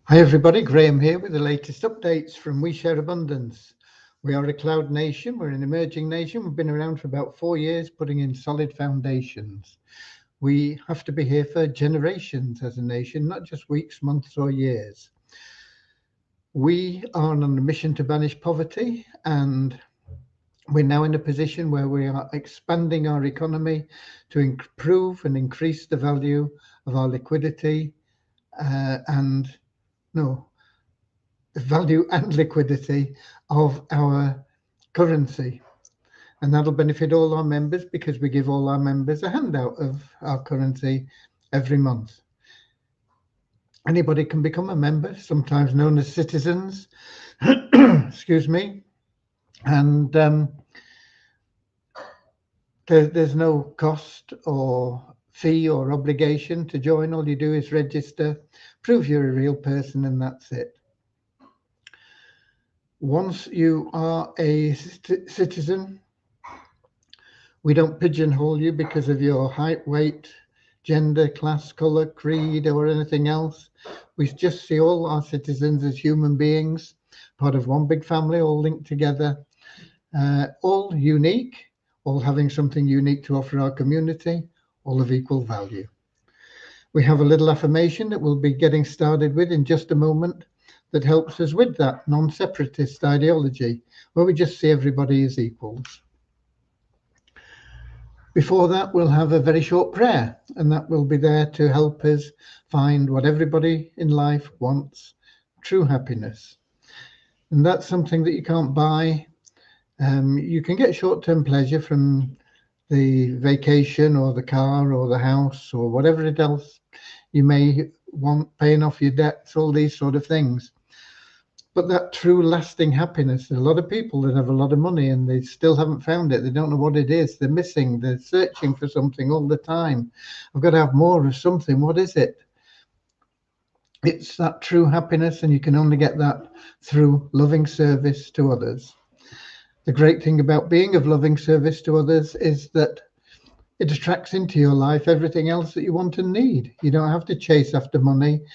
Hi everybody, Graham here with the latest updates from We Share Abundance. We are a cloud nation, we're an emerging nation, we've been around for about 4 years putting in solid foundations. We have to be here for generations as a nation, not just weeks, months or years. We are on a mission to banish poverty, and we're now in a position where we are expanding our economy to improve and increase the value of our liquidity the value and liquidity of our currency. And that'll benefit all our members because we give all our members a handout of our currency every month. Anybody can become a member, sometimes known as citizens. Excuse me. And there's no cost or fee or obligation to join. All you do is register, prove you're a real person, and that's it. Once you are a citizen, we don't pigeonhole you because of your height, weight, gender, class, colour, creed, or anything else. We just see all our citizens as human beings, part of one big family, all linked together, all unique, all having something unique to offer our community, all of equal value. We have a little affirmation that we'll be getting started with in just a moment that helps us with that non-separatist ideology, where we just see everybody as equals. Before that, we'll have a very short prayer, and that will be there to help us find what everybody in life wants, true happiness. And that's something that you can't buy. You can get short-term pleasure from the vacation or the car or the house or whatever else you may want, paying off your debts, all these sort of things. But that true lasting happiness, there are a lot of people that have a lot of money and they still haven't found it. They don't know what it is. They're missing. They're searching for something all the time. I've got to have more of something. What is it? It's that true happiness, and you can only get that through loving service to others. The great thing about being of loving service to others is that it attracts into your life everything else that you want and need. You don't have to chase after money,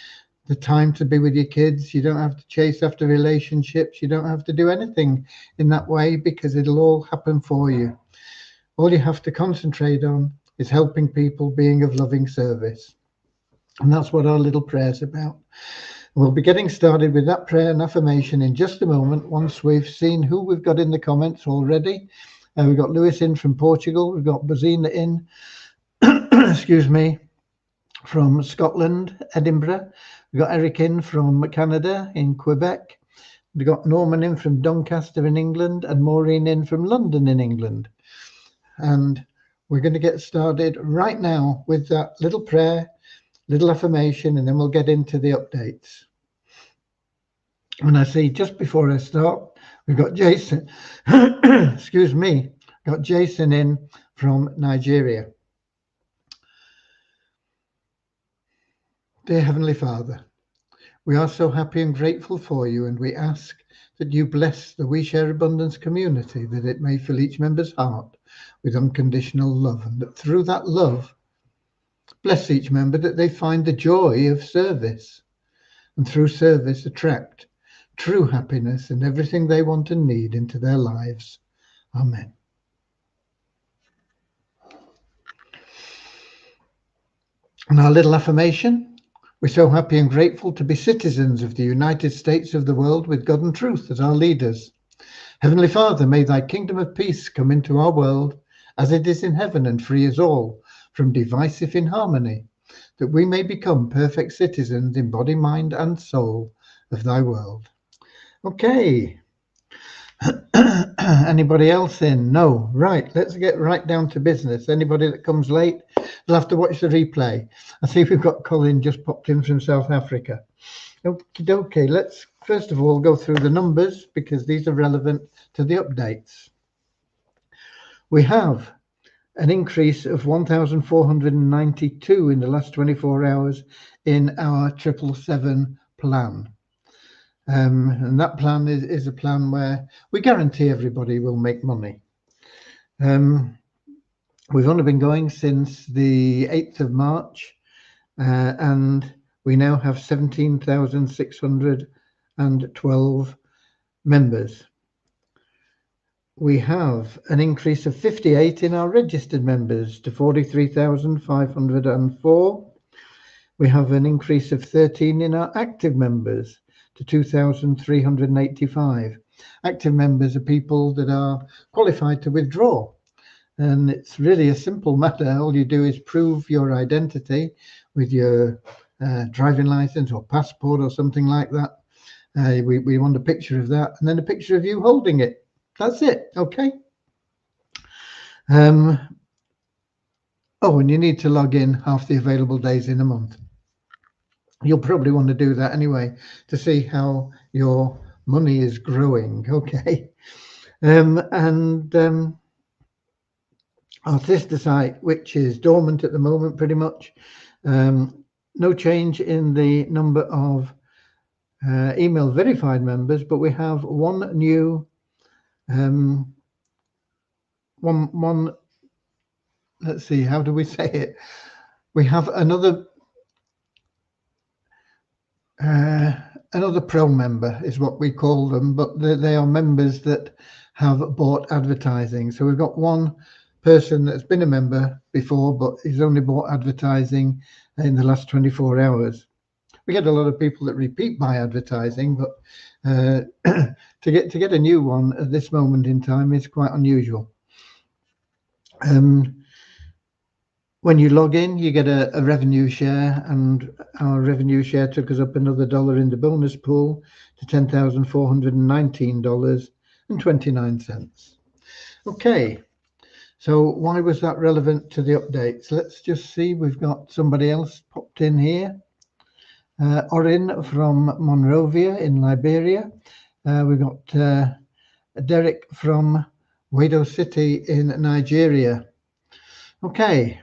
the time to be with your kids. You don't have to chase after relationships. You don't have to do anything in that way because it'll all happen for you. All you have to concentrate on is helping people, being of loving service. And that's what our little prayer's about. We'll be getting started with that prayer and affirmation in just a moment once we've seen who we've got in the comments already. We've got Lewis in from Portugal. We've got Bazina in, excuse me, from Scotland, Edinburgh. We've got Eric in from Canada, in Quebec. We've got Norman in from Doncaster in England and Maureen in from London in England. And we're going to get started right now with that little prayer, little affirmation, and then we'll get into the updates. And I see just before I start, we've got Jason, excuse me, got Jason in from Nigeria. Dear Heavenly Father, we are so happy and grateful for you, and we ask that you bless the We Share Abundance community, that it may fill each member's heart with unconditional love, and that through that love, bless each member that they find the joy of service, and through service attract true happiness and everything they want and need into their lives. Amen. And our little affirmation: we're so happy and grateful to be citizens of the United States of the world with God and truth as our leaders. Heavenly Father, may thy kingdom of peace come into our world as it is in heaven, and free us all from divisive inharmony, that we may become perfect citizens in body, mind and soul of thy world. Okay. Anybody else in? No. Right, let's get right down to business. Anybody that comes late, they'll have to watch the replay. I see we've got Colin just popped in from South Africa. Okay, let's first of all go through the numbers because these are relevant to the updates. We have an increase of 1,492 in the last 24 hours in our 777 plan. And that plan is a plan where we guarantee everybody will make money. We've only been going since the 8th of March, and we now have 17,612 members. We have an increase of 58 in our registered members to 43,504. We have an increase of 13 in our active members to 2,385. Active members are people that are qualified to withdraw. And it's really a simple matter. All you do is prove your identity with your driving license or passport or something like that. We want a picture of that, and then a picture of you holding it. That's it. Okay. Oh, and you need to log in half the available days in a month. You'll probably want to do that anyway to see how your money is growing. Okay. Our sister site, which is dormant at the moment, pretty much. No change in the number of email verified members, but we have one new let's see, how do we say it? We have another pro member is what we call them, but they are members that have bought advertising. So we've got one person that's been a member before, but he's only bought advertising in the last 24 hours. We get a lot of people that repeat buy advertising, but to get a new one at this moment in time is quite unusual. When you log in, you get a revenue share, and our revenue share took us up another $1 in the bonus pool to $10,419.29. Okay, so why was that relevant to the updates? Let's just see. We've got somebody else popped in here. Orin from Monrovia in Liberia. We've got Derek from Wado City in Nigeria. Okay,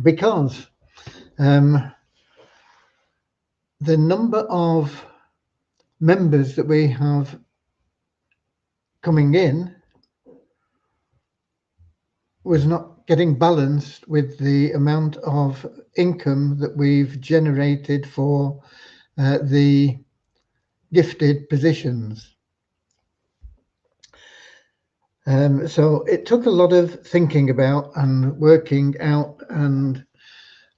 because the number of members that we have coming in was not getting balanced with the amount of income that we've generated for the gifted positions. So it took a lot of thinking about and working out and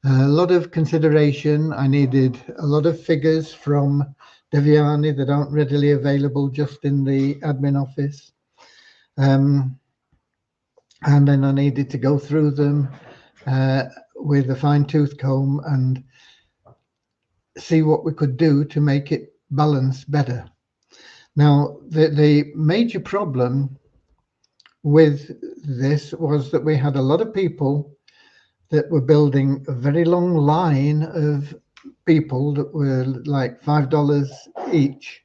a lot of consideration. I needed a lot of figures from Devyani that aren't readily available just in the admin office. And then I needed to go through them with a fine-tooth comb and see what we could do to make it balance better. Now, the major problem with this was that we had a lot of people that were building a very long line of people that were like $5 each.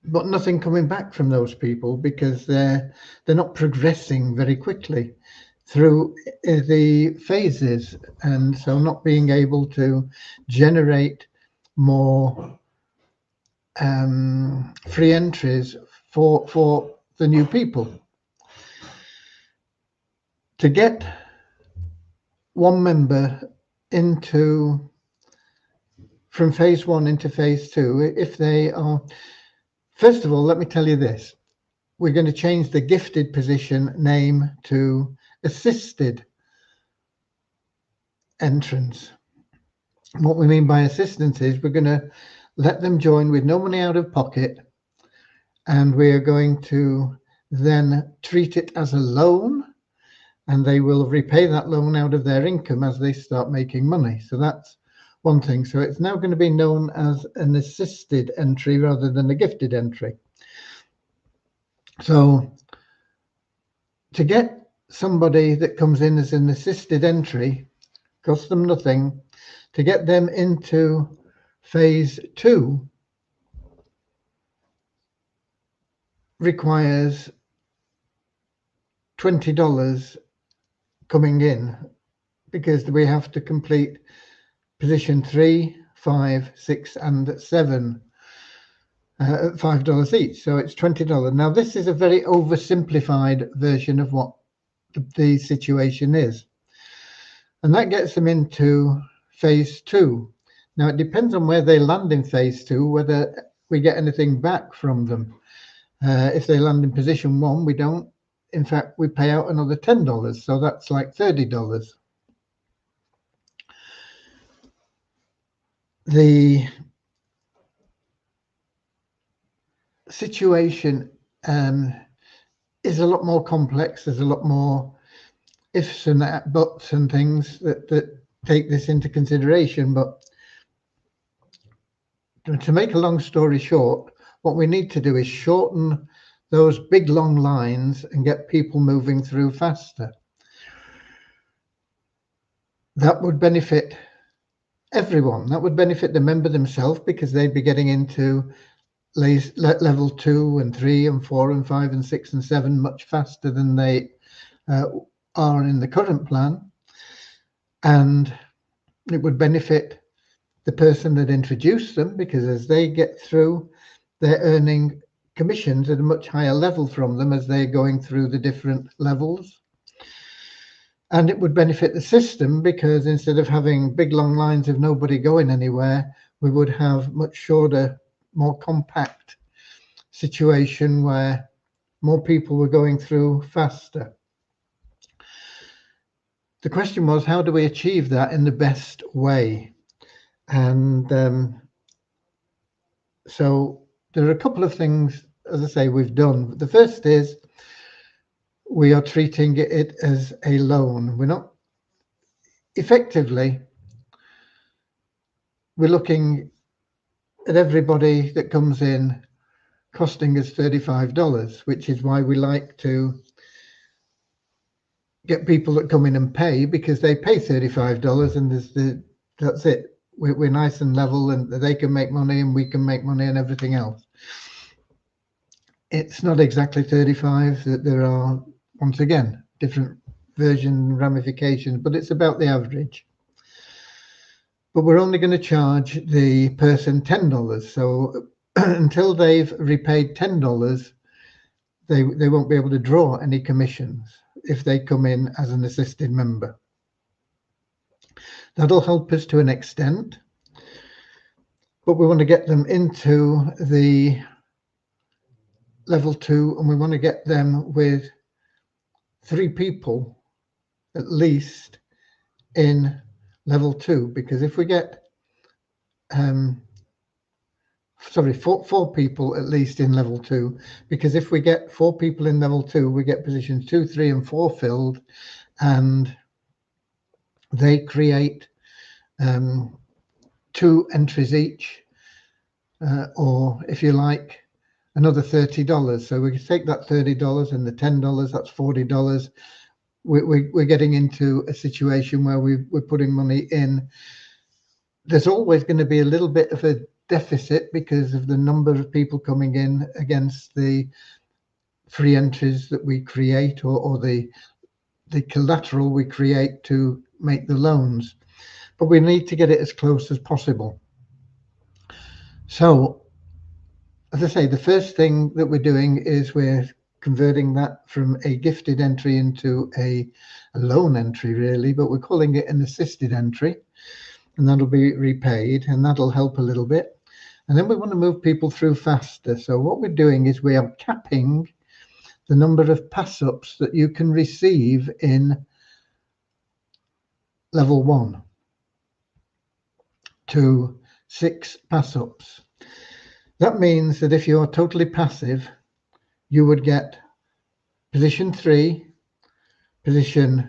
But nothing coming back from those people because they're not progressing very quickly through the phases, and so not being able to generate more free entries for the new people. To get one member from phase 1 into phase 2, if they are, first of all, let me tell you this. We're going to change the gifted position name to assisted entrance. And what we mean by assistance is we're going to let them join with no money out of pocket, and we're going to then treat it as a loan, and they will repay that loan out of their income as they start making money. So that's one thing. So it's now going to be known as an assisted entry rather than a gifted entry. So to get somebody that comes in as an assisted entry, costs them nothing. To get them into phase 2 requires $20 coming in, because we have to complete position 3, 5, 6, and 7 at $5 each. So it's $20. Now, this is a very oversimplified version of what the situation is. And that gets them into phase 2. Now, it depends on where they land in phase 2, whether we get anything back from them. If they land in position 1, we don't. In fact, we pay out another $10, so that's like $30. The situation is a lot more complex. There's a lot more ifs and buts and things that take this into consideration. But to make a long story short, what we need to do is shorten those big long lines and get people moving through faster. That would benefit everyone. That would benefit the member themselves, because they'd be getting into level 2 and 3 and 4 and 5 and 6 and 7 much faster than they are in the current plan. And it would benefit the person that introduced them, because as they get through, they're earning commissions at a much higher level from them as they're going through the different levels. And it would benefit the system, because instead of having big long lines of nobody going anywhere, we would have much shorter, more compact situation where more people were going through faster. The question was, how do we achieve that in the best way? And so there are a couple of things, as I say, we've done. The first is we are treating it as a loan. We're not effectively, we're looking at everybody that comes in costing us $35, which is why we like to get people that come in and pay, because they pay $35 and that's it. We're nice and level, and they can make money and we can make money and everything else. It's not exactly 35, that there are, once again, different version ramifications, but it's about the average. But we're only going to charge the person $10. So until they've repaid $10, they won't be able to draw any commissions if they come in as an assisted member. That'll help us to an extent, but we want to get them into the level 2, and we want to get them with 3 people at least in level 2, because if we get 4 people at least in level 2, because if we get 4 people in level 2, we get positions 2, 3 and 4 filled, and they create 2 entries each, or if you like, another $30. So we can take that $30 and the $10, that's $40. We're getting into a situation where we're putting money in. There's always going to be a little bit of a deficit because of the number of people coming in against the free entries that we create, or the collateral we create to make the loans. But we need to get it as close as possible. So, as I say, the first thing that we're doing is we're converting that from a gifted entry into a loan entry, really, but we're calling it an assisted entry, and that'll be repaid, and that'll help a little bit. And then we want to move people through faster. So what we're doing is we are capping the number of pass-ups that you can receive in level 1 to 6 pass-ups. That means that if you're totally passive, you would get position 3, position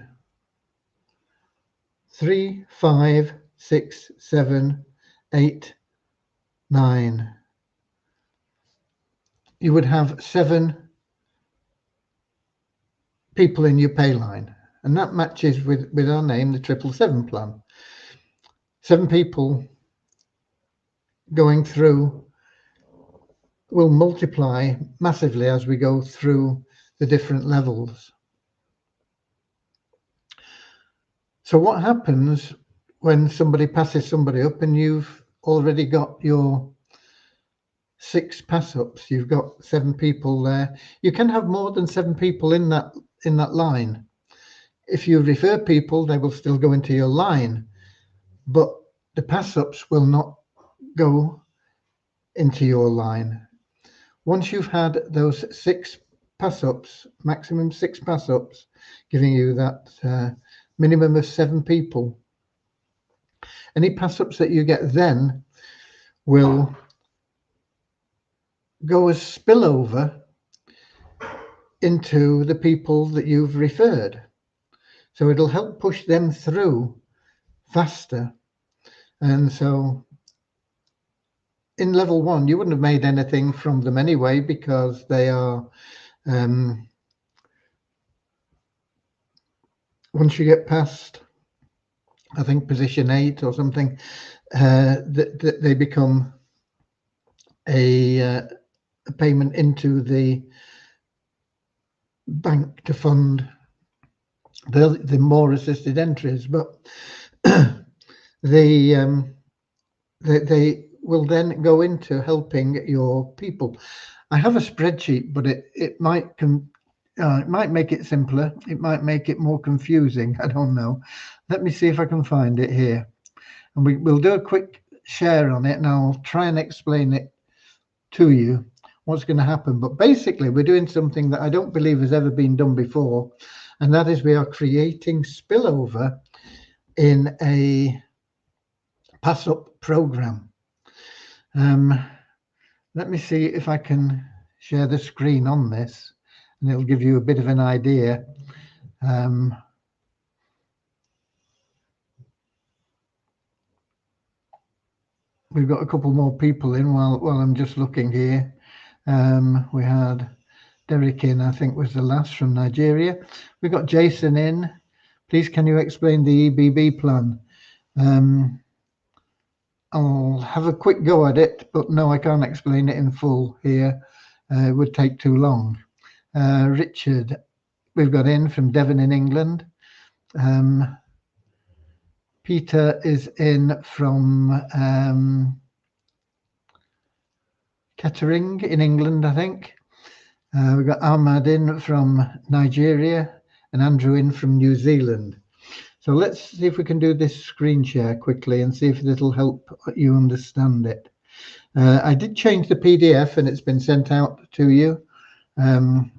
3, 5, 6, 7, 8, 9. You would have 7 people in your pay line, and that matches with our name, the 777 plan. 7 people going through will multiply massively as we go through the different levels. So what happens when somebody passes somebody up and you've already got your 6 pass-ups? You've got 7 people there. You can have more than 7 people in that line. if you refer people, they will still go into your line, but the pass-ups will not go into your line. Once you've had those 6 pass-ups, maximum 6 pass-ups, giving you that minimum of 7 people, any pass-ups that you get then will go as spillover into the people that you've referred. So it'll help push them through faster. And so in level 1, you wouldn't have made anything from them anyway, because they are, once you get past, I think, position 8 or something, they become a payment into the bank to fund the more assisted entries. But they will then go into helping your people. I have a spreadsheet, but it might make it simpler. It might make it more confusing. I don't know. Let me see if I can find it here. And we'll do a quick share on it, and I'll try and explain it to you, what's going to happen. But basically, we're doing something that I don't believe has ever been done before, and that is we are creating spillover in a pass-up program. Let me see if I can share the screen on this, and it'll give you a bit of an idea. We've got a couple more people in while I'm just looking here. We had Derek in, I think was the last, from Nigeria. We've got Jason in. Please, can you explain the EBB plan? I'll have a quick go at it, but no, I can't explain it in full here. It would take too long. Richard, we've got in from Devon in England. Peter is in from Kettering in England, I think. We've got Ahmad in from Nigeria and Andrew in from New Zealand. So let's see if we can do this screen share quickly and see if it'll help you understand it. I did change the PDF and it's been sent out to you. And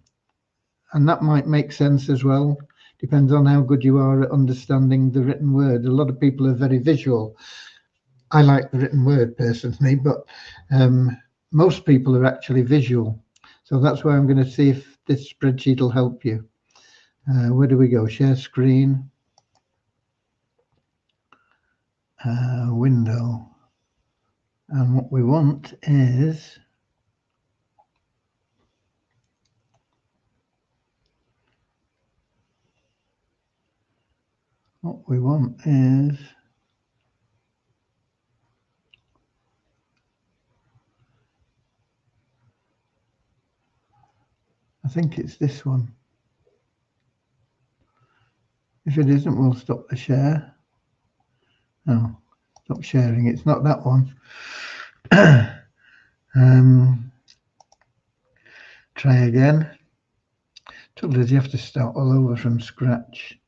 that might make sense as well. Depends on how good you are at understanding the written word. A lot of people are very visual. I like the written word personally, but most people are actually visual. So that's why I'm going to see if this spreadsheet will help you. Where do we go? Share screen. Window. And what we want is I think it's this one. If it isn't, we'll stop the share. No, stop sharing. It's not that one. Try again. Trouble is, you have to start all over from scratch.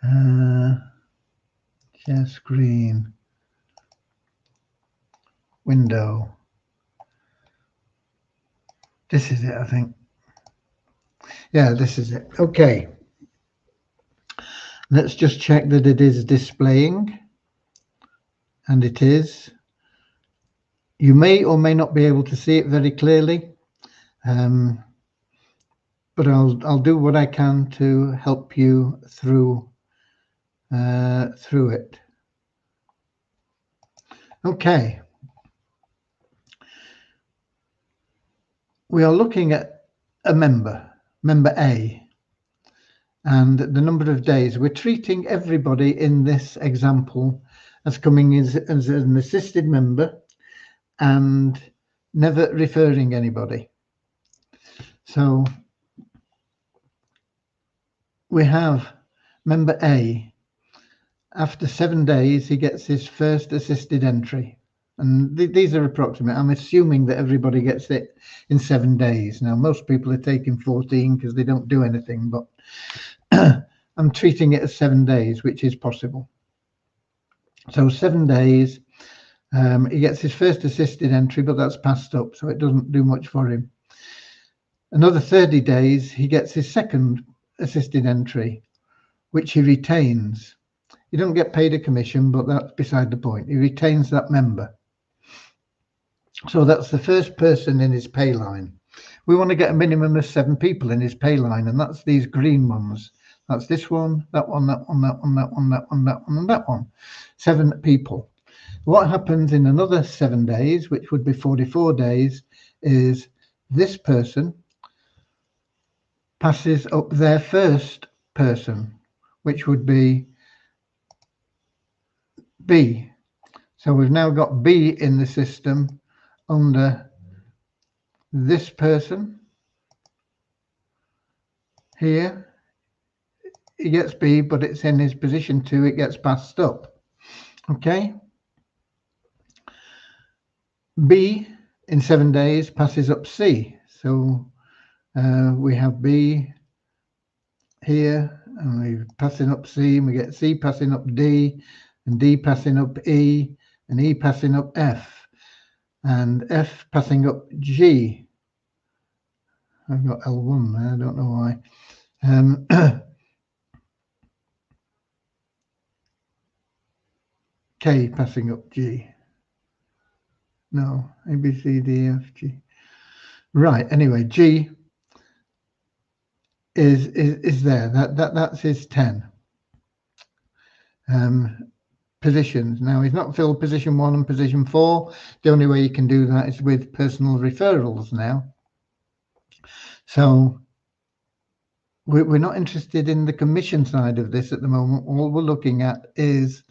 Share screen. Window. This is it, I think. Yeah, this is it. Okay. Let's just check that it is displaying. And it is. You may or may not be able to see it very clearly. But I'll do what I can to help you through it. Okay. We are looking at a member A, and the number of days. We're treating everybody in this example as coming as an assisted member and never referring anybody. So we have member A. After 7 days, he gets his first assisted entry. And these are approximate. I'm assuming that everybody gets it in 7 days. Now, most people are taking 14 because they don't do anything. But I'm treating it as 7 days, which is possible. So 7 days, he gets his first assisted entry, but that's passed up, so it doesn't do much for him. Another 30 days, he gets his second assisted entry, which he retains. You don't get paid a commission, but that's beside the point. He retains that member. So that's the first person in his pay line. We want to get a minimum of 7 people in his pay line, and that's these green ones. That's this one, that one, that one, that one, that one, that one, that one, and that one. 7 people. What happens in another 7 days, which would be 44 days, is this person passes up their first person, which would be B. So we've now got B in the system under this person here. He gets B, but it's in his position 2, it gets passed up. Okay. B in 7 days passes up C. So we have B here, and we're passing up C, and we get C passing up D, and D passing up E, and E passing up F, and F passing up G. I've got L1 there, I don't know why. K passing up G. No, A, B, C, D, E, F, G. Right, anyway, G is there. That's his 10 positions. Now he's not filled position 1 and position 4. The only way you can do that is with personal referrals now. So we're not interested in the commission side of this at the moment. All we're looking at is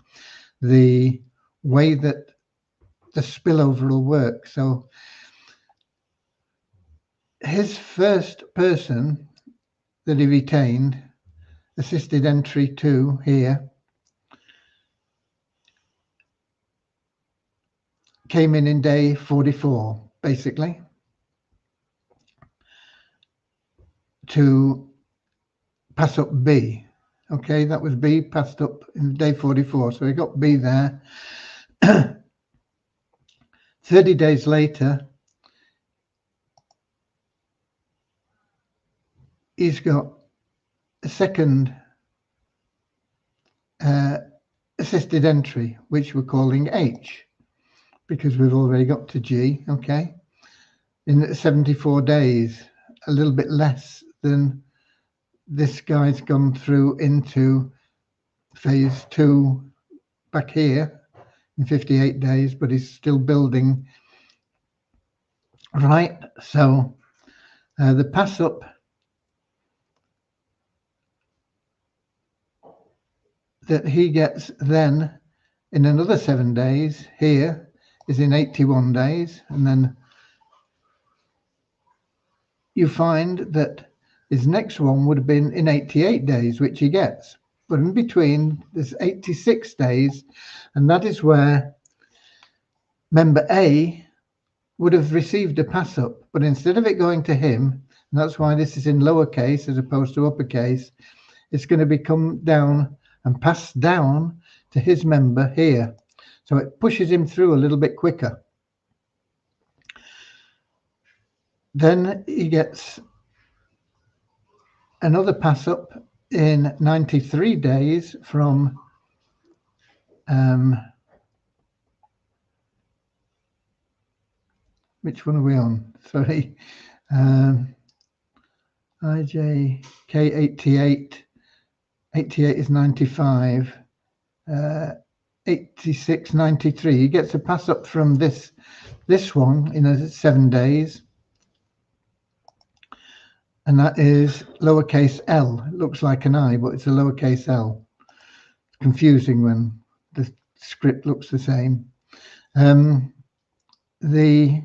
the way that the spillover will work. So his first person that he retained, assisted entry 2 here, came in day 44, basically, to pass up B. Okay, that was B passed up in day 44. So he got B there. 30 days later, he's got a second assisted entry, which we're calling H, because we've already got to G. Okay, in 74 days, a little bit less than this guy's gone through into phase 2 back here in 58 days, but he's still building. Right, so the pass up that he gets then in another 7 days here is in 81 days, and then you find that his next one would have been in 88 days, which he gets. But in between, there's 86 days, and that is where member A would have received a pass up, but instead of it going to him, and that's why this is in lowercase as opposed to uppercase, it's going to be come down and passed down to his member here. So it pushes him through a little bit quicker. Then he gets another pass up in 93 days from which one are we on? Sorry, IJ K88. 88 is 95. 86, 93. He gets a pass up from this one in 7 days. And that is lowercase l. It looks like an I, but it's a lowercase l. It's confusing when the script looks the same. The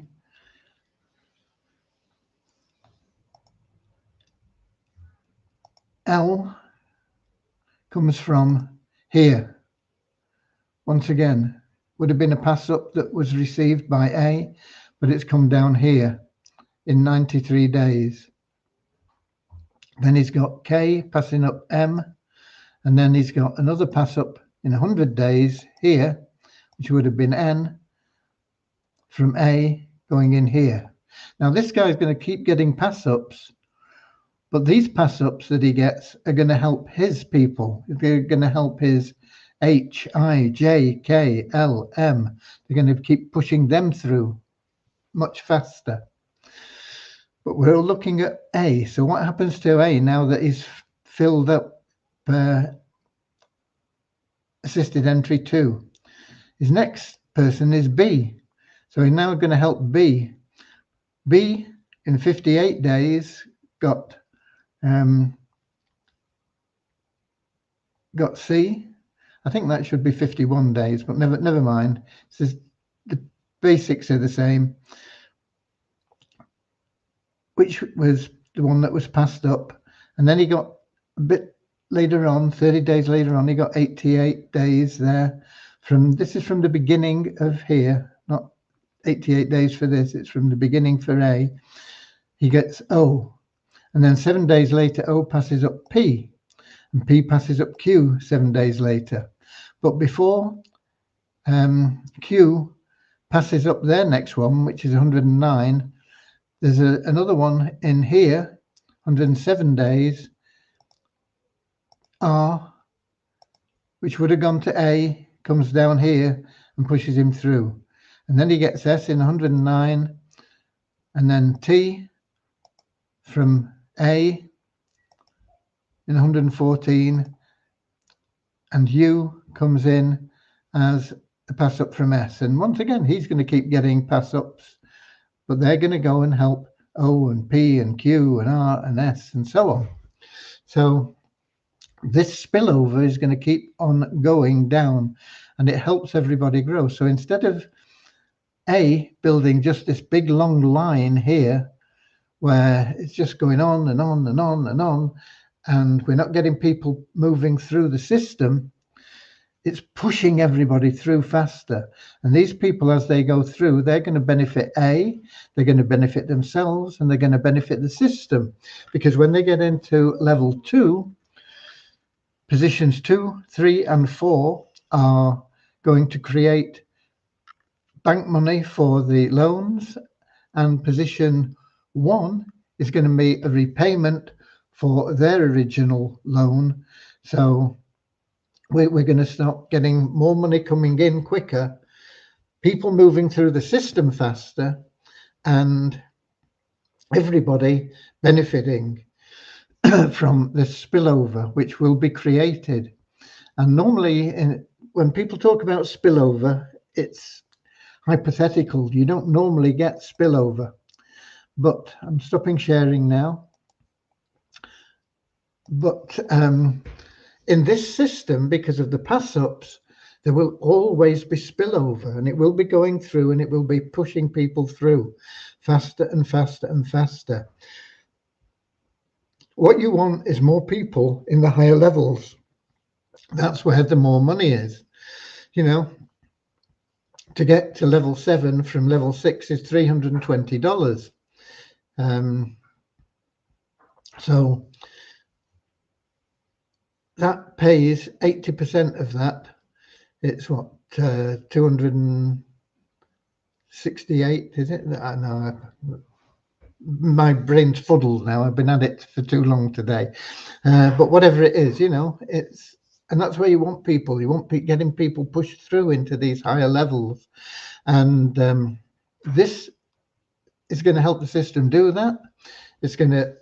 L comes from here. Once again, would have been a pass up that was received by A, but it's come down here in 93 days. Then he's got K passing up M, And then he's got another pass up in 100 days here, which would have been N from A going in here. Now this guy's going to keep getting pass ups, but these pass ups that he gets are going to help his people. They're going to help his H, I, J, K, L, M. They're going to keep pushing them through much faster. But we're looking at A. So what happens to A now that he's filled up assisted entry 2? His next person is B. So he's now going to help B. B in 58 days got C. I think that should be 51 days, but never mind. It says the basics are the same, which was the one that was passed up. And then he got a bit later on, 30 days later on, he got 88 days there. This is from the beginning of here, not 88 days for this. It's from the beginning for A. He gets O. And then 7 days later, O passes up P. And P passes up Q 7 days later. But before Q passes up their next one, which is 109, there's another one in here, 107 days, R, which would have gone to A, comes down here and pushes him through. And then he gets S in 109, and then T from A in 114, and U comes in as a pass up from S. And once again, he's going to keep getting pass ups, but they're going to go and help O and P and Q and R and S and so on. So this spillover is going to keep on going down, and it helps everybody grow. So instead of A building just this big long line here where it's just going on and on and on and on, and we're not getting people moving through the system, it's pushing everybody through faster. And these people, as they go through, they're going to benefit A, they're going to benefit themselves, and they're going to benefit the system. Because when they get into level 2, positions 2, 3, and 4 are going to create bank money for the loans, and position 1 is going to be a repayment for their original loan. So we're going to start getting more money coming in quicker, people moving through the system faster, and everybody benefiting from this spillover, which will be created. And normally, when people talk about spillover, it's hypothetical. You don't normally get spillover. But I'm stopping sharing now. But in this system, because of the pass-ups, there will always be spillover, and it will be going through, and it will be pushing people through faster and faster and faster. What you want is more people in the higher levels. That's where the more money is. You know, to get to level 7 from level 6 is $320. So that pays 80% of that. It's what, 268, is it? I know, my brain's fuddled now. I've been at it for too long today. But whatever it is, you know, and that's where you want people. You want getting people pushed through into these higher levels. And this is going to help the system do that. It's going to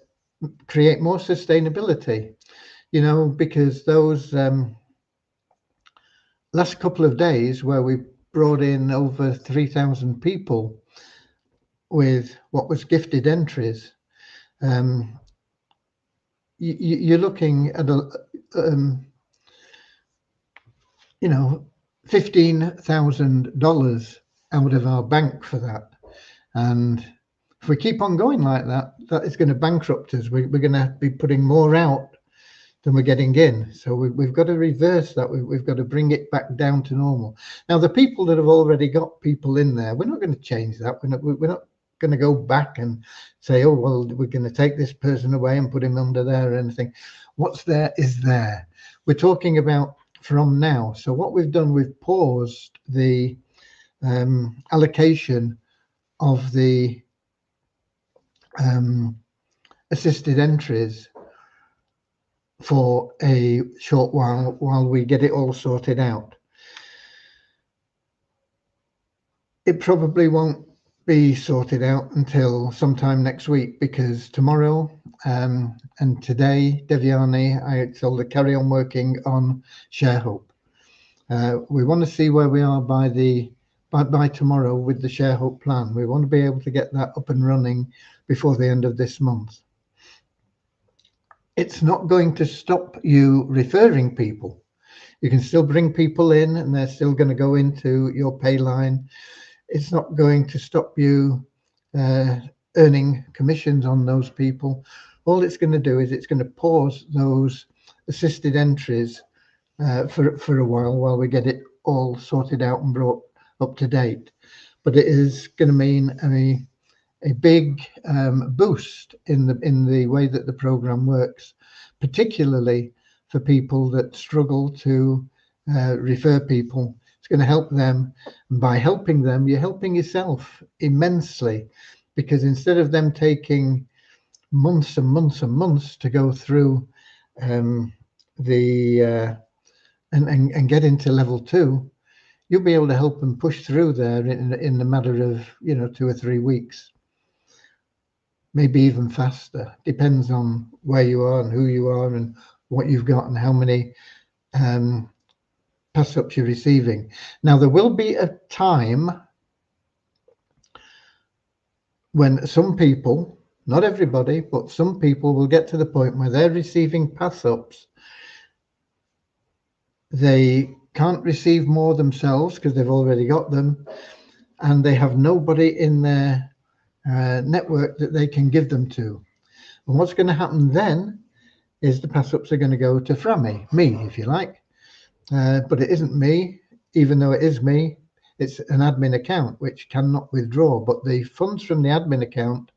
create more sustainability, you know, because those last couple of days where we brought in over 3,000 people with what was gifted entries, you're looking at you know, $15,000 out of our bank for that. And if we keep on going like that, that is going to bankrupt us. We're going to be putting more out than we're getting in. So we've got to reverse that. We've got to bring it back down to normal. Now, the people that have already got people in there, we're not going to change that. We're not going to go back and say, oh, well, we're going to take this person away and put him under there or anything. What's there is there. We're talking about from now. So what we've done, we've paused the allocation of the assisted entries for a short while we get it all sorted out. It probably won't be sorted out until sometime next week, because tomorrow and today, Devyani, I told her carry on working on ShareHope. We want to see where we are by tomorrow with the ShareHope plan. We want to be able to get that up and running before the end of this month. It's not going to stop you referring people. You can still bring people in and they're still going to go into your pay line. It's not going to stop you earning commissions on those people. All it's going to do is it's going to pause those assisted entries for a while we get it all sorted out and brought up to date. But it is going to mean a big boost in the way that the program works, particularly for people that struggle to refer people. It's going to help them, and by helping them, you're helping yourself immensely, because instead of them taking months and months and months to go through and get into level 2, you'll be able to help them push through there in the matter of 2 or 3 weeks, maybe even faster. Depends on where you are and who you are and what you've got and how many pass ups you're receiving. Now, there will be a time when some people, not everybody, but some people will get to the point where they're receiving pass ups. They can't receive more themselves because they've already got them, and they have nobody in their network that they can give them to. And what's going to happen then is the pass ups are going to go to Frami, me, if you like. But it isn't me, even though it is me. It's an admin account which cannot withdraw, but the funds from the admin account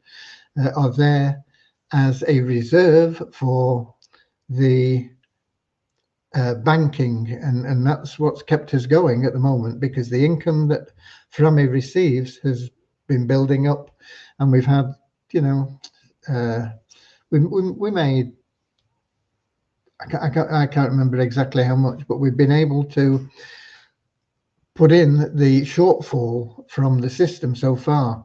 are there as a reserve for the banking, and that's what's kept us going at the moment, because the income that Frami receives has been building up, and we've had, we made, I can't remember exactly how much, but we've been able to put in the shortfall from the system so far.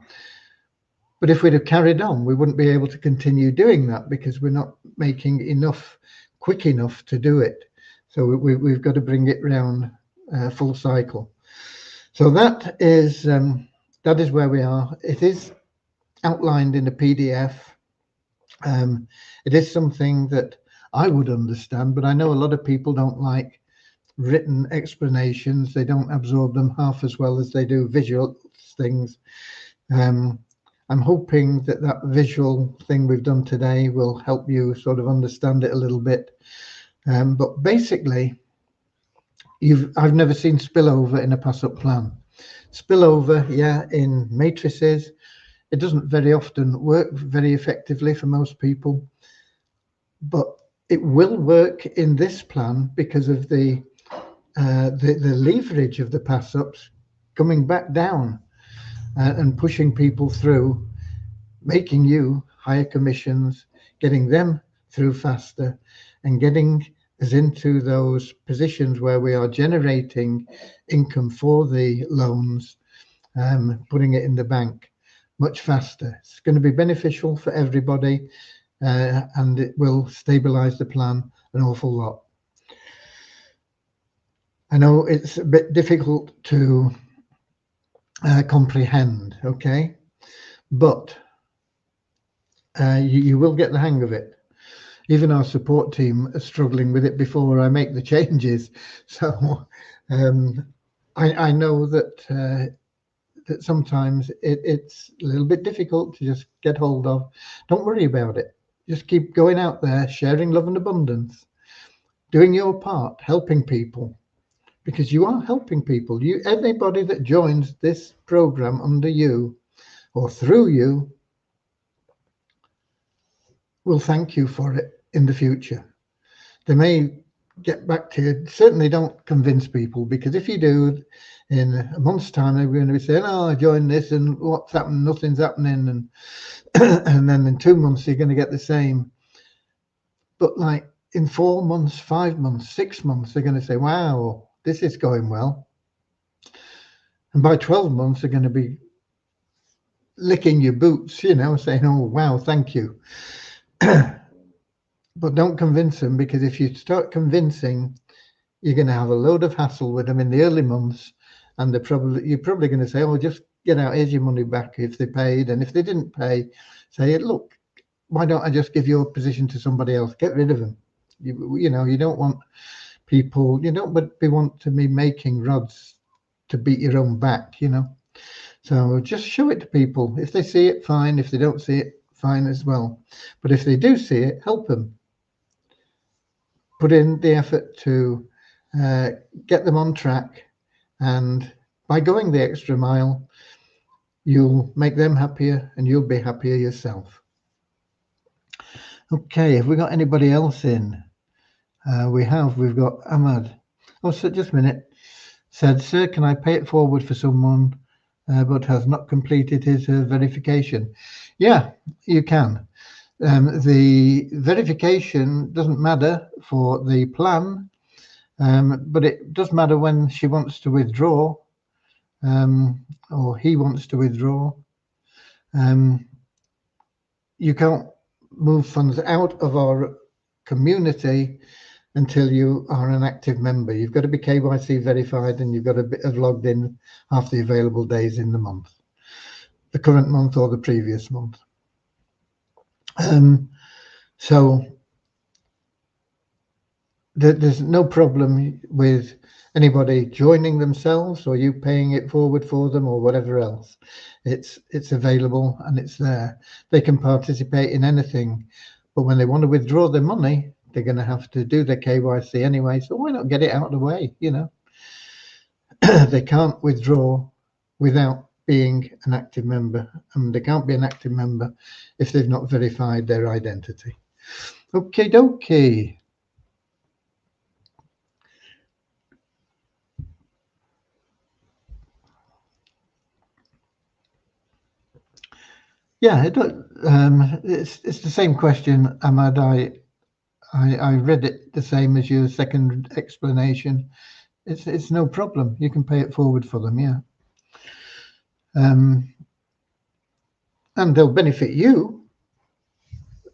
But if we'd have carried on, we wouldn't be able to continue doing that, because we're not making enough quick enough to do it. So we've got to bring it round full cycle. So that is where we are. It is outlined in a PDF. It is something that I would understand, but I know a lot of people don't like written explanations. They don't absorb them half as well as they do visual things. I'm hoping that visual thing we've done today will help you sort of understand it a little bit. But basically, I've never seen spillover in a pass-up plan. Spillover, yeah, in matrices, it doesn't very often work very effectively for most people, but it will work in this plan because of the leverage of the pass-ups coming back down and pushing people through, making you higher commissions, getting them through faster, and getting us into those positions where we are generating income for the loans, putting it in the bank much faster. It's going to be beneficial for everybody, and it will stabilize the plan an awful lot. I know it's a bit difficult to comprehend, okay, but you will get the hang of it. Even our support team are struggling with it before I make the changes. So I know that that sometimes it's a little bit difficult to just get hold of. Don't worry about it. Just keep going out there, sharing love and abundance, doing your part, helping people, because you are helping people. Anybody that joins this program under you or through you will thank you for it in the future. They may get back to you. Certainly don't convince people, because if you do, in a month's time they're going to be saying, oh, I joined this and what's happened, nothing's happening, and and then in 2 months you're going to get the same. But like in 4 months, 5 months, 6 months, they're going to say, wow, this is going well. And by 12 months they're going to be licking your boots, you know, saying, oh wow, thank you. But don't convince them, because if you start convincing, you're going to have a load of hassle with them in the early months, and you're probably going to say, oh, just get out, here's your money back if they paid. And if they didn't pay, say, look, why don't I just give your position to somebody else? Get rid of them. You know, you don't want people, you don't want to be making rods to beat your own back, you know. So just show it to people. If they see it, fine. If they don't see it, fine as well. But if they do see it, help them. Put in the effort to get them on track, and by going the extra mile, you'll make them happier and you'll be happier yourself. Okay, have we got anybody else in? We've got Ahmad. Oh, so just a minute. Said, sir, can I pay it forward for someone but has not completed his verification? Yeah, you can. The verification doesn't matter for the plan, but it does matter when she wants to withdraw, or he wants to withdraw. You can't move funds out of our community until you are an active member. You've got to be KYC verified, and you've got to have logged in half the available days in the month, the current month or the previous month. So there's no problem with anybody joining themselves or you paying it forward for them or whatever else. It's available and it's there. They can participate in anything, but when they want to withdraw their money, they're going to have to do their KYC anyway. So why not get it out of the way? You know, they can't withdraw without being an active member, and they can't be an active member if they've not verified their identity. Okay, dokie. Yeah, it's the same question, Ahmad. I read it the same as your second explanation. It's no problem. You can pay it forward for them, yeah. And they'll benefit you,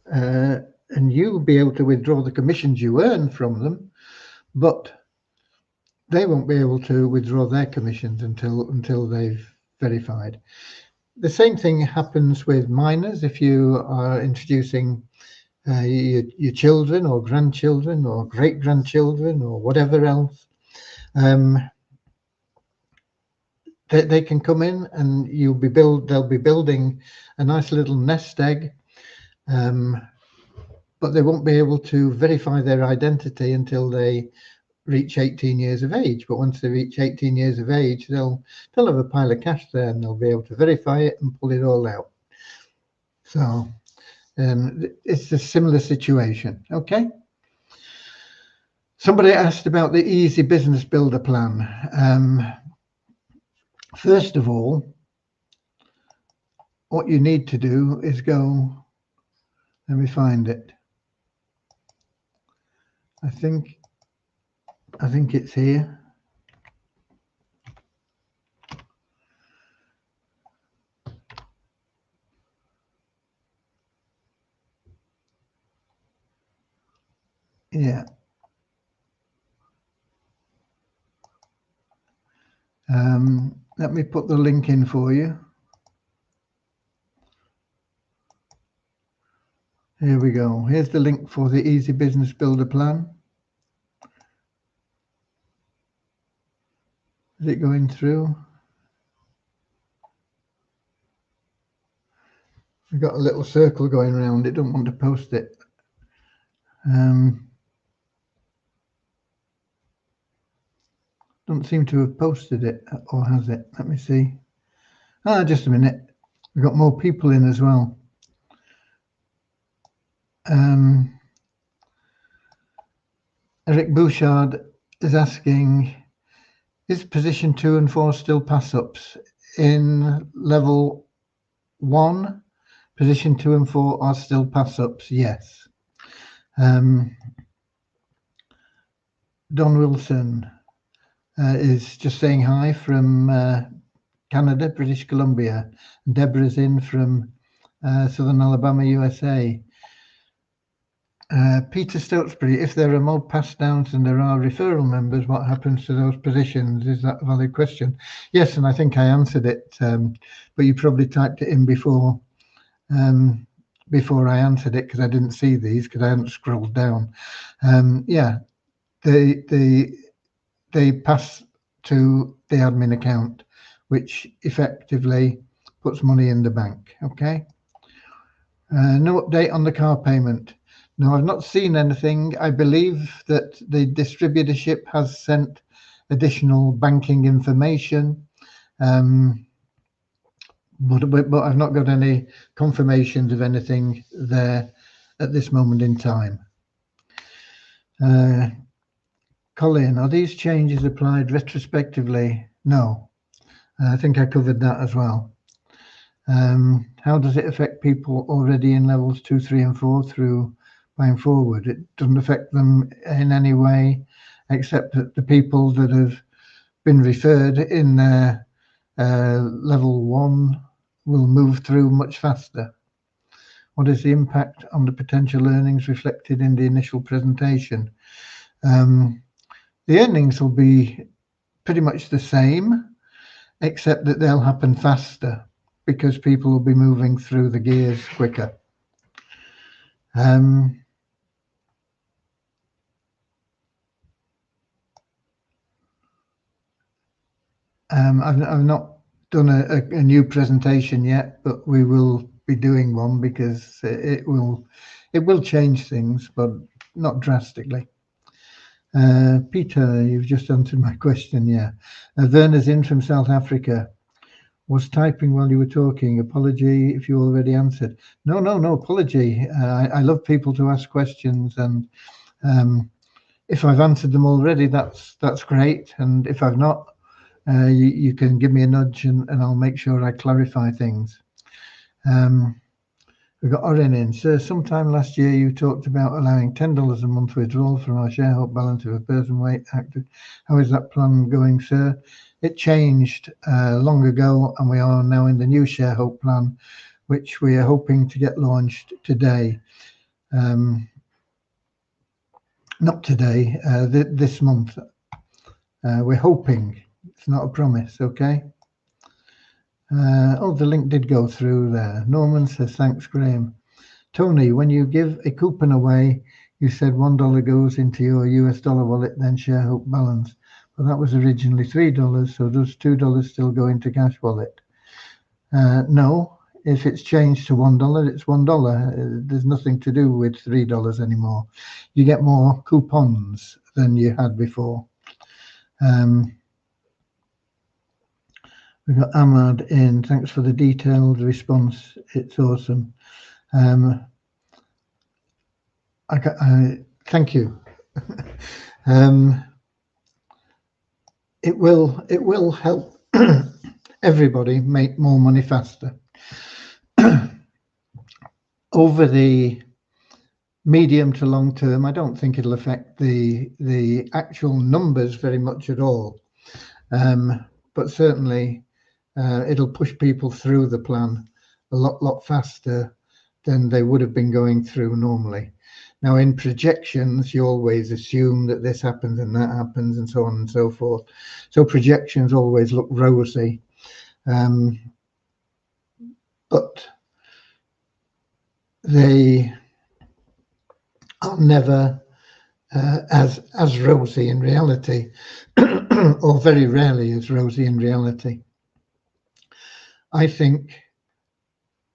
and you'll be able to withdraw the commissions you earn from them, but they won't be able to withdraw their commissions until they've verified. The same thing happens with minors. If you are introducing your children or grandchildren or great-grandchildren or whatever else, they can come in and they'll be building a nice little nest egg, but they won't be able to verify their identity until they reach 18 years of age. But once they reach 18 years of age, they'll have a pile of cash there and they'll be able to verify it and pull it all out. So it's a similar situation. Okay. Somebody asked about the Easy Business Builder plan. First of all, what you need to do is go, let me find it. I think it's here. Yeah. Let me put the link in for you. Here we go. Here's the link for the Easy Business Builder plan. Is it going through? We've got a little circle going around. It doesn't want to post it. Don't seem to have posted it, or has it? Let me see. Just a minute. We've got more people in as well. Eric Bouchard is asking, is position 2 and 4 still pass-ups? In level 1, position 2 and 4 are still pass-ups, yes. Don Wilson is just saying hi from Canada, British Columbia. Deborah's in from Southern Alabama, USA. Peter Stokesbury, if there are more pass downs and there are referral members, what happens to those positions? Is that a valid question? Yes, and I think I answered it, but you probably typed it in before I answered it, because I didn't see these because I hadn't scrolled down. Yeah, they pass to the admin account, which effectively puts money in the bank. Okay. No update on the car payment. No, I've not seen anything. I believe that the distributorship has sent additional banking information, but I've not got any confirmations of anything there at this moment in time. Colin, are these changes applied retrospectively? No, I think I covered that as well. How does it affect people already in levels 2, 3, and 4 through buying forward? It doesn't affect them in any way, except that the people that have been referred in their level 1 will move through much faster. What is the impact on the potential earnings reflected in the initial presentation? The earnings will be pretty much the same, except that they'll happen faster because people will be moving through the gears quicker. I've not done a new presentation yet, but we will be doing one because it will change things, but not drastically. Peter, you've just answered my question. Yeah. Werner's in from South Africa. Was typing while you were talking. Apology if you already answered. No apology. I love people to ask questions, and if I've answered them already, that's great. And if I've not, you can give me a nudge, and I'll make sure I clarify things. We've got Oren in. Sir, sometime last year you talked about allowing $10 a month withdrawal from our ShareHope balance if a person wait active. How is that plan going, sir? It changed long ago, and we are now in the new ShareHope plan, which we are hoping to get launched today. Not today, this month. We're hoping. It's not a promise, okay? Oh, the link did go through there. Norman says, thanks, Graham. Tony, when you give a coupon away, you said $1 goes into your US dollar wallet, then ShareHope balance. But that was originally $3, so does $2 still go into cash wallet? No, if it's changed to $1, it's $1. There's nothing to do with $3 anymore. You get more coupons than you had before. We've got Ahmad in. Thanks for the detailed response. It's awesome. Thank you. It will help everybody make more money faster. Over the medium to long term, I don't think it'll affect the actual numbers very much at all. But certainly it'll push people through the plan a lot faster than they would have been going through normally. Now, in projections, you always assume that this happens and that happens and so on and so forth. So projections always look rosy, but they are never as rosy in reality, or very rarely as rosy in reality. I think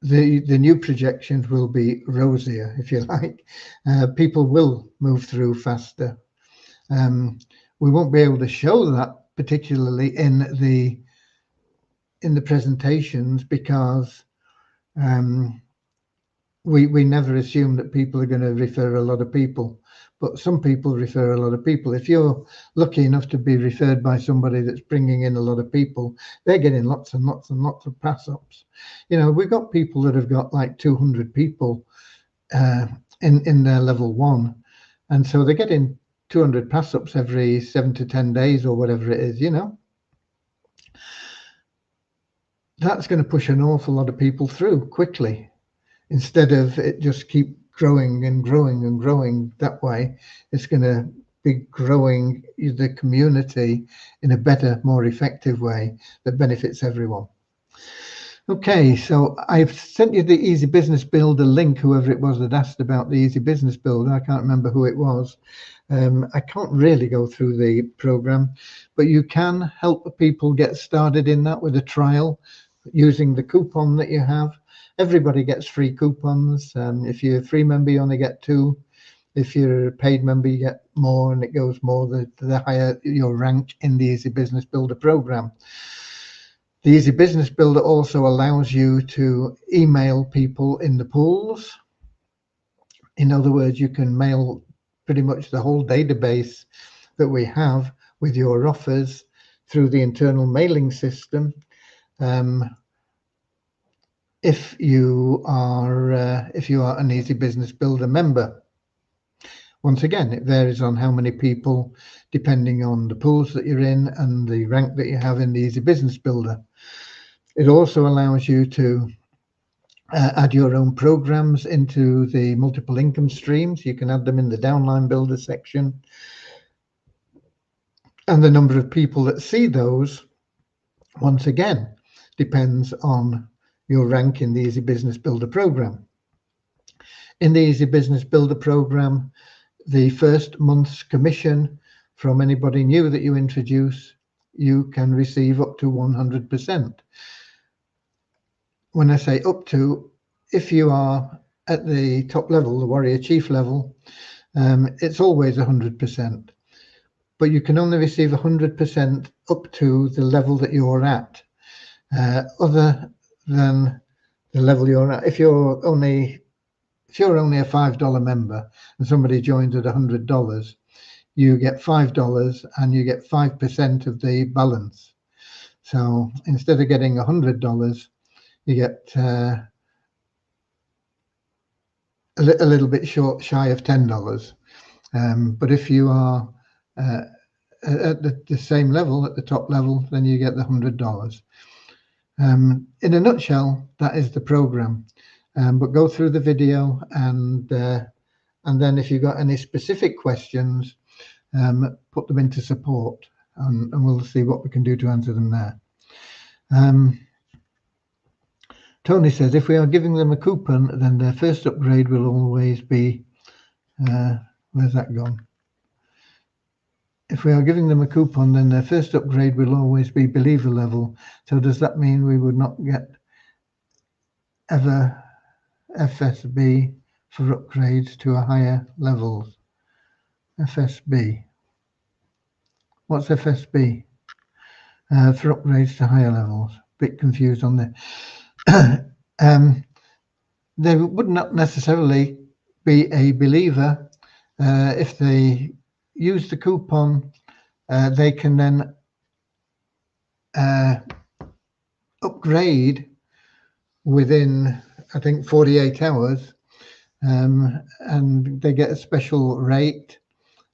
the new projections will be rosier, if you like. People will move through faster. We won't be able to show that particularly in the presentations, because we never assume that people are going to refer a lot of people, but some people refer a lot of people. If you're lucky enough to be referred by somebody that's bringing in a lot of people, they're getting lots and lots and lots of pass ups. You know, we've got people that have got like 200 people in their level 1, and so they're getting 200 pass ups every 7 to 10 days or whatever it is. You know, that's going to push an awful lot of people through quickly, instead of it just keep growing and growing and growing that way. It's going to be growing the community in a better, more effective way that benefits everyone. Okay, so I've sent you the Easy Business Builder link, whoever it was that asked about the Easy Business Builder. I can't remember who it was. I can't really go through the program, but you can help people get started in that with a trial using the coupon that you have. Everybody gets free coupons. If you're a free member, you only get 2. If you're a paid member, you get more, and it goes more the higher your rank in the Easy Business Builder program. The Easy Business Builder also allows you to email people in the pools. In other words, you can mail pretty much the whole database that we have with your offers through the internal mailing system. If you are an Easy Business Builder member. Once again, it varies on how many people, depending on the pools that you're in and the rank that you have in the Easy Business Builder. It also allows you to add your own programs into the multiple income streams. You can add them in the downline builder section. And the number of people that see those, once again, depends on your rank in the Easy Business Builder program. In the Easy Business Builder program, the first month's commission from anybody new that you introduce, you can receive up to 100%. When I say up to, if you are at the top level, the Warrior Chief level, it's always 100%. But you can only receive 100% up to the level that you're at. Other than the level you're at, if you're only a $5 member and somebody joins at $100, you get $5 and you get 5% of the balance. So instead of getting $100, you get a little bit shy of $10. But if you are at the same level, at the top level, then you get the $100. In a nutshell, that is the program. But go through the video, and then if you've got any specific questions, put them into support, and we'll see what we can do to answer them there. Tony says, if we are giving them a coupon, then their first upgrade will always be, where's that gone? If we are giving them a coupon, then their first upgrade will always be believer level. So does that mean we would not get ever FSB for upgrades to a higher levels? FSB. What's FSB? For upgrades to higher levels. Bit confused on there. They would not necessarily be a believer. If they use the coupon, they can then upgrade within, I think, 48 hours, and they get a special rate,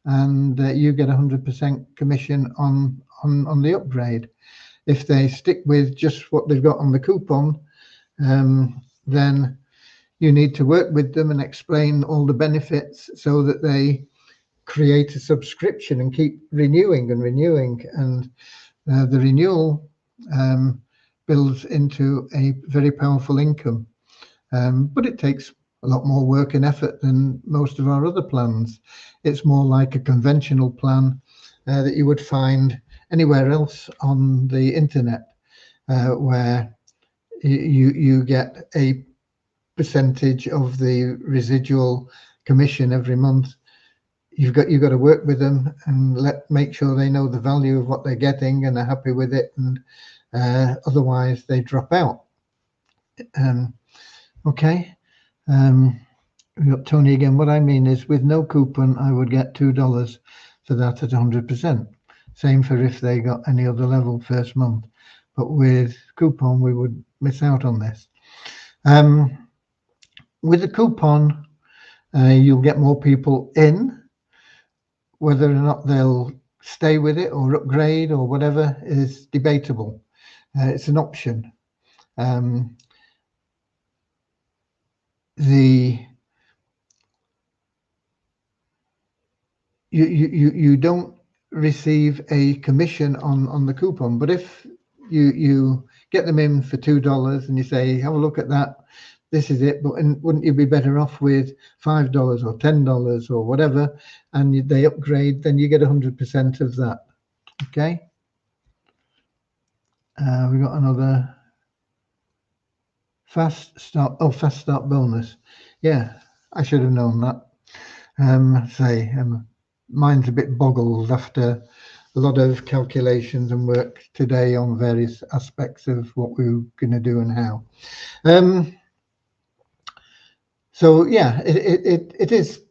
and you get 100% commission on the upgrade. If they stick with just what they've got on the coupon, then you need to work with them and explain all the benefits so that they create a subscription and keep renewing and renewing, and the renewal builds into a very powerful income, but it takes a lot more work and effort than most of our other plans. It's more like a conventional plan that you would find anywhere else on the internet, where you get a percentage of the residual commission every month. You've got to work with them and make sure they know the value of what they're getting and are happy with it, and otherwise they drop out. Okay. We've got Tony again. What I mean is, with no coupon, I would get $2 for that at 100%. Same for if they got any other level first month. But with coupon, we would miss out on this. With the coupon, you'll get more people in. Whether or not they'll stay with it or upgrade or whatever is debatable. It's an option. You don't receive a commission on the coupon, but if you get them in for $2 and you say, have a look at that, this is it, but and wouldn't you be better off with $5 or $10 or whatever, and they upgrade, then you get 100% of that. Okay. We got another fast start bonus. Yeah, I should have known that. Mine's a bit boggled after a lot of calculations and work today on various aspects of what we were going to do and how. So yeah, it is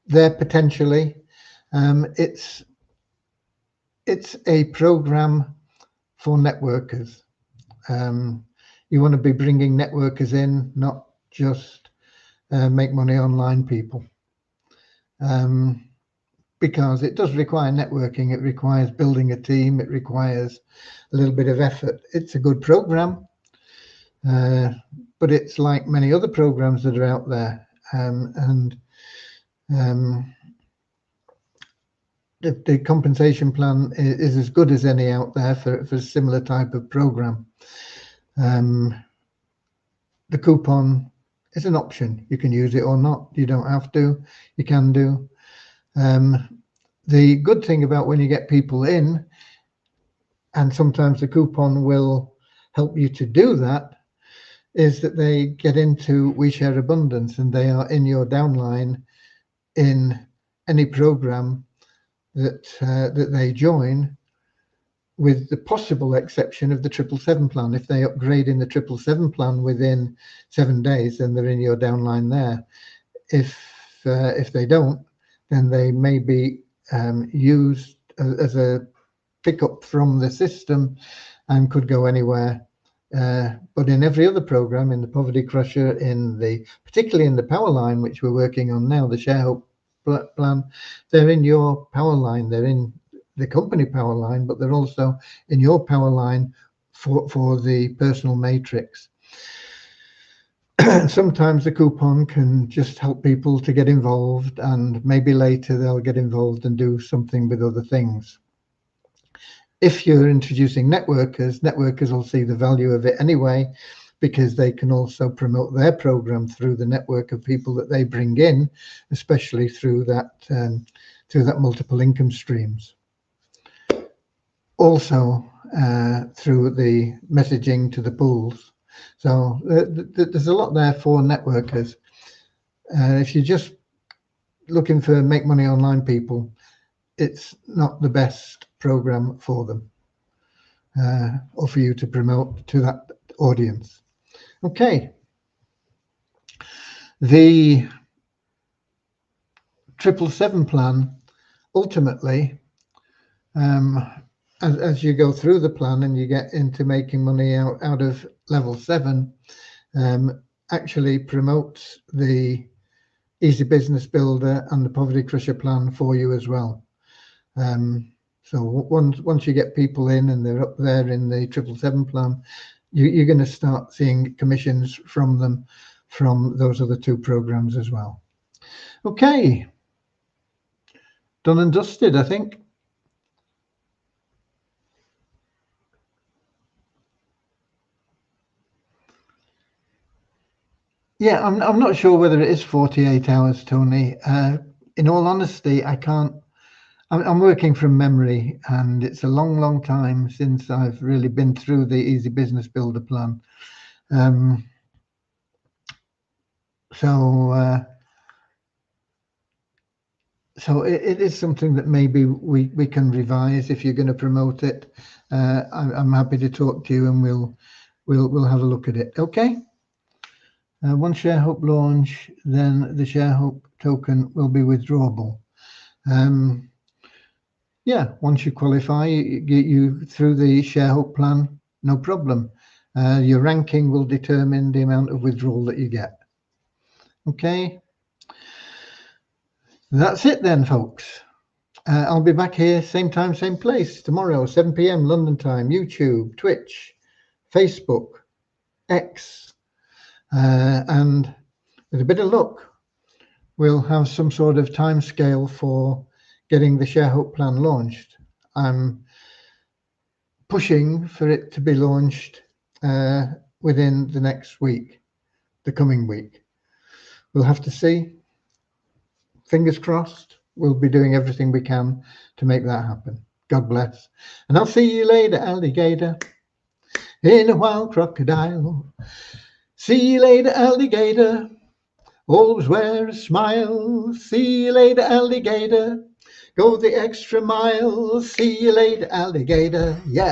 there potentially. It's a program for networkers. You want to be bringing networkers in, not just make money online people. Because it does require networking, it requires building a team, it requires a little bit of effort. It's a good program, but it's like many other programs that are out there. The compensation plan is as good as any out there for a similar type of program. The coupon is an option. You can use it or not. You don't have to. You can do. The good thing about when you get people in, and sometimes the coupon will help you to do that, is that they get into We Share Abundance and they are in your downline in any program that they join, with the possible exception of the 777 plan. If they upgrade in the 777 plan within 7 days, then they're in your downline there. If they don't, then they may be used as a pickup from the system and could go anywhere. But in every other program, in the Poverty Crusher, particularly in the power line, which we're working on now, the Share Hope plan, they're in your power line. They're in the company power line, but they're also in your power line for the personal matrix. Sometimes the coupon can just help people to get involved, and maybe later they'll get involved and do something with other things. If you're introducing networkers will see the value of it anyway, because they can also promote their program through the network of people that they bring in, especially through that multiple income streams. Also through the messaging to the pools. So there's a lot there for networkers. If you're just looking for make money online people, it's not the best program for them, or for you to promote to that audience. Okay. The 777 plan, ultimately, as you go through the plan and you get into making money out of level 7, actually promotes the Easy Business Builder and the Poverty Crusher plan for you as well. So once you get people in and they're up there in the 777 plan, you're going to start seeing commissions from them from those other 2 programs as well. Okay, done and dusted, I think. Yeah, I'm not sure whether it is 48 hours, Tony. In all honesty, I can't. I'm working from memory, and it's a long time since I've really been through the Easy Business Builder plan. So it is something that maybe we can revise if you're going to promote it. I'm happy to talk to you, and we'll have a look at it. Okay. Once ShareHope launch, then the ShareHope token will be withdrawable. Yeah, once you qualify, you through the ShareHope plan, no problem. Your ranking will determine the amount of withdrawal that you get. Okay, that's it then, folks. I'll be back here same time, same place tomorrow, 7 p.m. London time, YouTube, Twitch, Facebook, X, and with a bit of luck, we'll have some sort of time scale for getting the ShareHope plan launched. I'm pushing for it to be launched within the next week, the coming week. We'll have to see. Fingers crossed. We'll be doing everything we can to make that happen. God bless. And I'll see you later, alligator, in a wild crocodile. See you later, alligator. Always wear a smile. See you later, alligator. Go the extra mile. See you later, alligator. Yeah.